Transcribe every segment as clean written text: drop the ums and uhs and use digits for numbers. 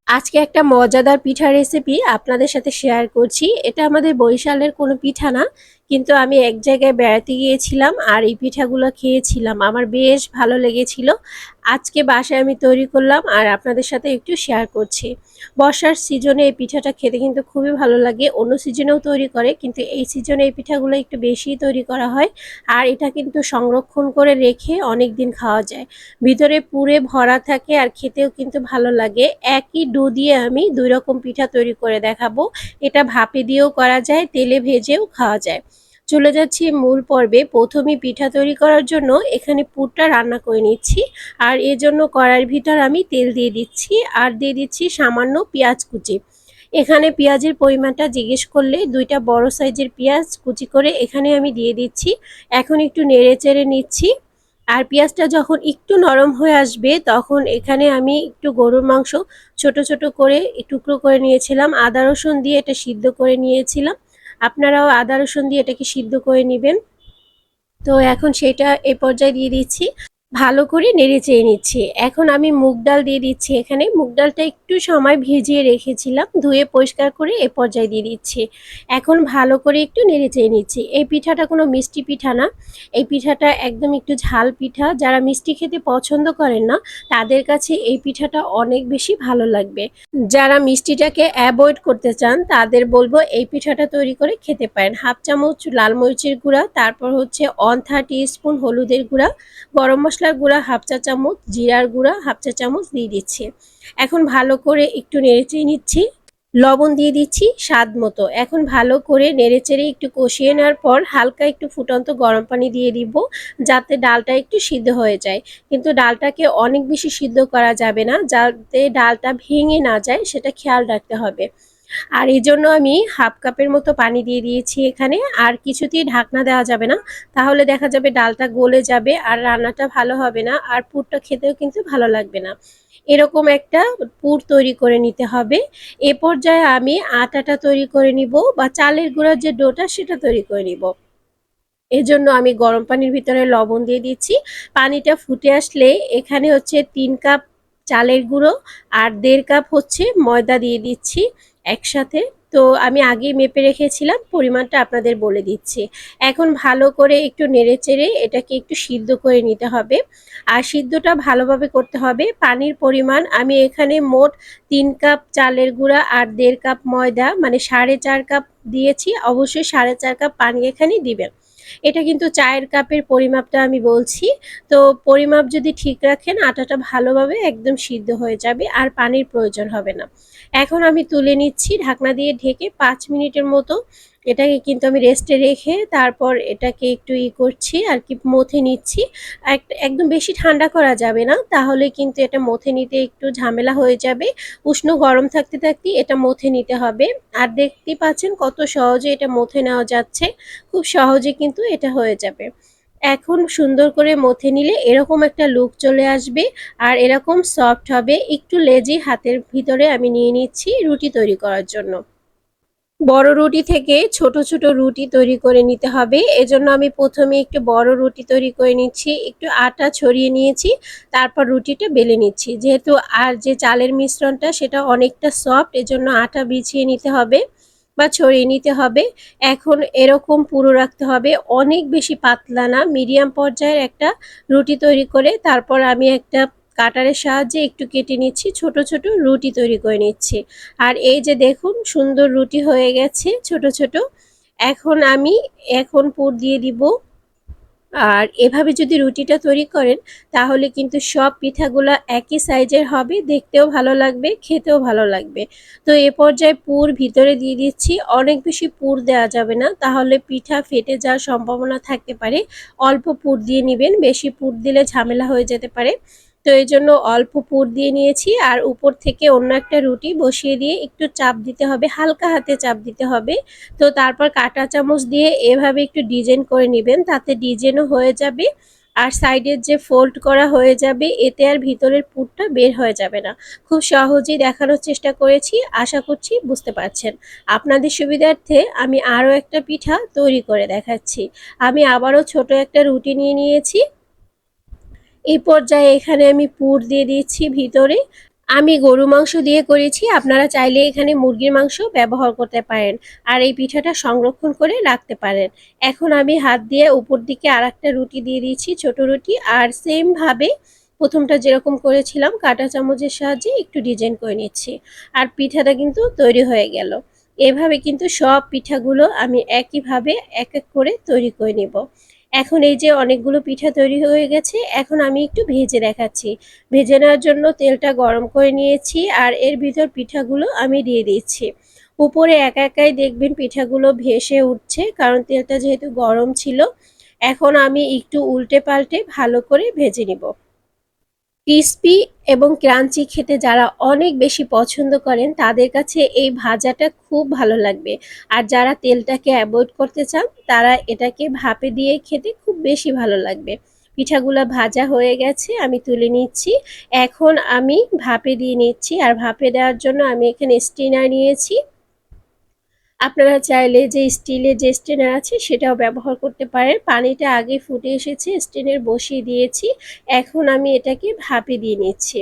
আজকে একটা মজাদার পিঠা রেসিপি আপনাদের সাথে শেয়ার করছি। এটা আমাদের বরিশালের কোনো পিঠা না, কিন্তু আমি এক জায়গায় বেড়াতে গিয়েছিলাম আর এই পিঠাগুলো খেয়েছিলাম। আমার বেশ ভালো লেগেছিল। আজকে বাসায় আমি তৈরি করলাম আর আপনাদের সাথে একটু শেয়ার করছি। বর্ষার সিজনে এই পিঠাটা খেতে কিন্তু খুবই ভালো লাগে। অন্য সিজনেও তৈরি করে, কিন্তু এই সিজনে এই পিঠাগুলো একটু বেশি তৈরি করা হয়। আর এটা কিন্তু সংরক্ষণ করে রেখে অনেক দিন খাওয়া যায়। ভিতরে পুরে ভরা থাকে আর খেতেও কিন্তু ভালো লাগে। একই ডো দিয়ে আমি ২ রকম পিঠা তৈরি করে দেখাবো। এটা ভাপে দিয়েও করা যায়, তেলে ভেজেও খাওয়া যায়। চলে যাচ্ছি মূল পর্বে। প্রথমেই পিঠা তৈরি করার জন্য এখানে পুরটা রান্না করে নিচ্ছি। আর এজন্য কড়াইয়ের ভিতর আমি তেল দিয়ে দিচ্ছি আর দিয়ে দিচ্ছি সামান্য পেঁয়াজ কুচি। এখানে পেঁয়াজের পরিমাণটা জিজ্ঞেস করলে ২টা বড় সাইজের পেঁয়াজ কুচি করে এখানে আমি দিয়ে দিচ্ছি। এখন একটু নেড়েচেড়ে নিচ্ছি। আর পেঁয়াজটা যখন একটু নরম হয়ে আসবে তখন এখানে আমি একটু গরুর মাংস ছোট ছোট করে টুকরো করে নিয়েছিলাম। আদা রসুন দিয়ে এটা সিদ্ধ করে নিয়েছিলাম। আপনারাও আদা রসুন দিয়ে এটাকে সিদ্ধ করে নেবেন। তো এখন সেটা এ পর্যায়ে দিয়ে দিচ্ছি। ভালো করে নেড়ে চেড়ে নিচ্ছি। এখন আমি মুগ ডাল দিয়ে দিচ্ছি। এখানে মুগ ডালটা একটু সময় ভিজিয়ে রেখেছিলাম, ধুয়ে পরিষ্কার করে এ পর্যায়ে দিয়ে দিচ্ছি। এখন ভালো করে একটু নেড়ে চেড়ে নিচ্ছি। এই পিঠাটা কোনো মিষ্টি পিঠা না, এই পিঠাটা একদম একটু ঝাল পিঠা। যারা মিষ্টি খেতে পছন্দ করেন না তাদের কাছে এই পিঠাটা অনেক বেশি ভালো লাগবে। যারা মিষ্টিটাকে অ্যাভয়েড করতে চান তাদের বলবো এই পিঠাটা তৈরি করে খেতে পারেন। হাফ চামচ লাল মরিচের গুঁড়া, তারপর হচ্ছে 1/3 স্পুন হলুদের গুঁড়া, গরম মশলার গুঁড়া হাফ চা চামচ, জিরার গুঁড়া হাফ চা চামচ দিয়ে দিচ্ছি। এখন ভালো করে একটু নেড়েচেড়ে নিচ্ছি। লবণ দিয়ে দিচ্ছি স্বাদ মতো। এখন ভালো করে নেড়েচেড়ে একটু কষিয়ে নেওয়ার পর হালকা একটু ফুটন্ত গরম পানি দিয়ে দিব, যাতে ডালটা একটু সিদ্ধ হয়ে যায়। কিন্তু ডালটাকে অনেক বেশি সিদ্ধ করা যাবে না, যাতে ডালটা ভেঙে না যায় সেটা খেয়াল রাখতে হবে। আর এই জন্য আমি হাফ কাপের মতো পানি দিয়ে দিয়েছি এখানে। আর কিছুতেই ঢাকনা দেওয়া যাবে না, তাহলে দেখা যাবে ডালটা গলে যাবে আর রান্নাটা ভালো হবে না, আর পুরটা খেতেও কিন্তু ভালো লাগবে না। এরকম একটা পুর তৈরি করে নিতে হবে। এ পর্যায়ে আমি আটাটা তৈরি করে নিব, বা চালের গুঁড়ার যে ডোটা সেটা তৈরি করে নিব। এজন্য আমি গরম পানির ভিতরে লবণ দিয়ে দিচ্ছি। পানিটা ফুটে আসলে এখানে হচ্ছে ৩ কাপ চালের গুঁড়ো আর ১.৫ কাপ হচ্ছে ময়দা দিয়ে দিচ্ছি একসাথে। তো আমি আগেই মেপে রেখেছিলাম, পরিমাণটা আপনাদের বলে দিচ্ছি। এখন ভালো করে একটু নেড়েচেড়ে এটাকে একটু সিদ্ধ করে নিতে হবে। আর সিদ্ধটা ভালোভাবে করতে হবে। পানির পরিমাণ আমি এখানে মোট ৩ কাপ চালের গুঁড়া আর ১.৫ কাপ ময়দা, মানে ৪.৫ কাপ দিয়েছি। অবশ্যই ৪.৫ কাপ পানি এখানে দিবেন। এটা কিন্তু চায়ের কাপের পরিমাপটা আমি বলছি। তো পরিমাপ যদি ঠিক রাখেন আটাটা ভালোভাবে একদম সিদ্ধ হয়ে যাবে আর পানির প্রয়োজন হবে না। এখন আমি তুলে নিচ্ছি ঢাকনা দিয়ে ঢেকে ৫ মিনিটের মতো। এটাকে কিন্তু আমি রেস্টে রেখে তারপর এটাকে একটু করছি আর কি, মথে নিচ্ছি। একদম বেশি ঠান্ডা করা যাবে না, তাহলে কিন্তু এটা মথে নিতে একটু ঝামেলা হয়ে যাবে। উষ্ণ গরম থাকতে থাকতে এটা মথে নিতে হবে। আর দেখতেই পাচ্ছেন কত সহজে এটা মথে নেওয়া যাচ্ছে। খুব সহজে কিন্তু এটা হয়ে যাবে। এখন সুন্দর করে মথে নিলে এরকম একটা লুক চলে আসবে আর এরকম সফট হবে। একটু লেজি হাতের ভিতরে আমি নিয়ে নিচ্ছি রুটি তৈরি করার জন্য। বড় রুটি থেকে ছোট ছোট রুটি তৈরি করে নিতে হবে। এজন্য আমি প্রথমে একটু বড় রুটি তৈরি করে নিচ্ছি। একটু আটা ছড়িয়ে নিয়েছি, তারপর রুটিটা বেলে নিচ্ছি। যেহেতু আর যে চালের মিশ্রণটা সেটা অনেকটা সফট, এজন্য আটা বিছিয়ে নিতে হবে বা ছড়িয়ে নিতে হবে। এখন এরকম পুরো রাখতে হবে, অনেক বেশি পাতলা না, মিডিয়াম পর্যায়ের একটা রুটি তৈরি করে তারপর আমি একটা কাটারের সাহায্যে একটু কেটে নিচ্ছি, ছোট ছোট রুটি তৈরি করে নিচ্ছি। আর এই যে দেখুন সুন্দর রুটি হয়ে গেছে ছোট ছোট। এখন আমি পুর দিয়ে দিব। আর এভাবে যদি রুটিটা তৈরি করেন তাহলে কিন্তু সব পিঠাগুলা একই সাইজের হবে, দেখতেও ভালো লাগবে, খেতেও ভালো লাগবে। তো এ পর্যায়ে পুর ভিতরে দিয়ে দিচ্ছি। অনেক বেশি পুর দেওয়া যাবে না, তাহলে পিঠা ফেটে যাওয়ার সম্ভাবনা থাকতে পারে। অল্প পুর দিয়ে নেবেন, বেশি পুর দিলে ঝামেলা হয়ে যেতে পারে। তো এই জন্য অল্প পুর দিয়ে নিয়েছি আর উপর থেকে অন্য একটা রুটি বসিয়ে দিয়ে একটু চাপ দিতে হবে, হালকা হাতে চাপ দিতে হবে। তো তারপর কাঁটা চামচ দিয়ে এভাবে একটু ডিজাইন করে নেবেন, তাতে ডিজাইনও হয়ে যাবে আর সাইডের যে ফোল্ড করা হয়ে যাবে, এতে আর ভিতরের পুরটা বের হয়ে যাবে না। খুব সহজেই দেখানোর চেষ্টা করেছি, আশা করছি বুঝতে পারছেন। আপনাদের সুবিধার্থে আমি আরও একটা পিঠা তৈরি করে দেখাচ্ছি। আমি আবারও ছোট একটা রুটি নিয়ে নিয়েছি। এই পর্যায়ে এখানে আমি পুর দিয়ে দিচ্ছি ভিতরে। আমি গরু মাংস দিয়ে করেছি, আপনারা চাইলে এখানে মুরগির মাংস ব্যবহার করতে পারেন। আর এই পিঠাটা সংরক্ষণ করে রাখতে পারেন। এখন আমি হাত দিয়ে উপর দিকে আরেকটা রুটি দিয়ে দিচ্ছি, ছোট রুটি। আর সেম ভাবে প্রথমটা যেরকম করেছিলাম কাঁটা চামচের সাহায্যে একটু ডিজাইন করে নিচ্ছি। আর পিঠাটা কিন্তু তৈরি হয়ে গেল। এভাবে কিন্তু সব পিঠাগুলো আমি একইভাবে এক এক করে তৈরি করে নেব। এখন এই যে অনেকগুলো পিঠা তৈরি হয়ে গেছে, এখন আমি একটু ভেজে দেখাচ্ছি। ভেজে নেওয়ার জন্য তেলটা গরম করে নিয়েছি আর এর ভিতর পিঠাগুলো আমি দিয়ে দিচ্ছি। উপরে একা একাই দেখবেন পিঠাগুলো ভেসে উঠছে, কারণ তেলটা যেহেতু গরম ছিল। এখন আমি একটু উল্টে পাল্টে ভালো করে ভেজে নিব। ক্রিস্পি এবং ক্রাঞ্চি খেতে যারা অনেক বেশি পছন্দ করেন তাদের কাছে এই ভাজাটা খুব ভালো লাগবে। আর যারা তেলটাকে অ্যাভয়েড করতে চান তারা এটাকে ভাপে দিয়ে খেতে খুব বেশি ভালো লাগবে। পিঠাগুলো ভাজা হয়ে গেছে, আমি তুলে নিচ্ছি। এখন আমি ভাপে দিয়ে নিচ্ছি, আর ভাপে দেওয়ার জন্য আমি এখানে স্টিনার নিয়েছি। আপনারা চাইলে যে স্টিলের যে স্ট্রেনার আছে সেটাও ব্যবহার করতে পারেন। পানিটা আগে ফুটে এসেছে, স্ট্রেনার বসিয়ে দিয়েছি। এখন আমি এটাকে ভাপে দিয়ে নিচ্ছি।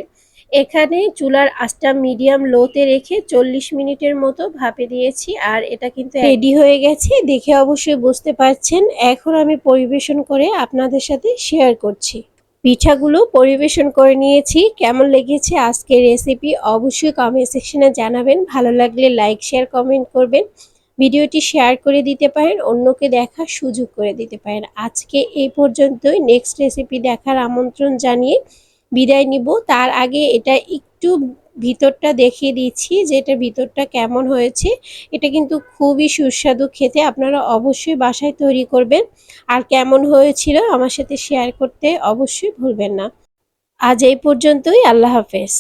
এখানে চুলার আঁচটা মিডিয়াম লোতে রেখে 40 মিনিটের মতো ভাপে দিয়েছি। আর এটা কিন্তু রেডি হয়ে গেছে, দেখে অবশ্যই বুঝতে পারছেন। এখন আমি পরিবেশন করে আপনাদের সাথে শেয়ার করছি। পিঠাগুলো পরিবেশন করে নিয়েছি। কেমন লেগেছে আজকের রেসিপি অবশ্যই কমেন্ট সেকশনে জানাবেন। ভালো লাগলে লাইক শেয়ার কমেন্ট করবেন। ভিডিওটি শেয়ার করে দিতে পারেন, অন্যকে দেখার সুযোগ করে দিতে পারেন। আজকে এই পর্যন্তই। নেক্সট রেসিপি দেখার আমন্ত্রণ জানিয়ে বিদায় নিব। তার আগে এটা একটু ভিতরটা দেখিয়ে দিচ্ছি যে এটার ভিতরটা কেমন হয়েছে। এটা কিন্তু খুবই সুস্বাদু খেতে, আপনারা অবশ্যই বাসায় তৈরি করবেন। আর কেমন হয়েছিল আমার সাথে শেয়ার করতে অবশ্যই ভুলবেন না। আজ এই পর্যন্তই। আল্লাহ হাফেজ।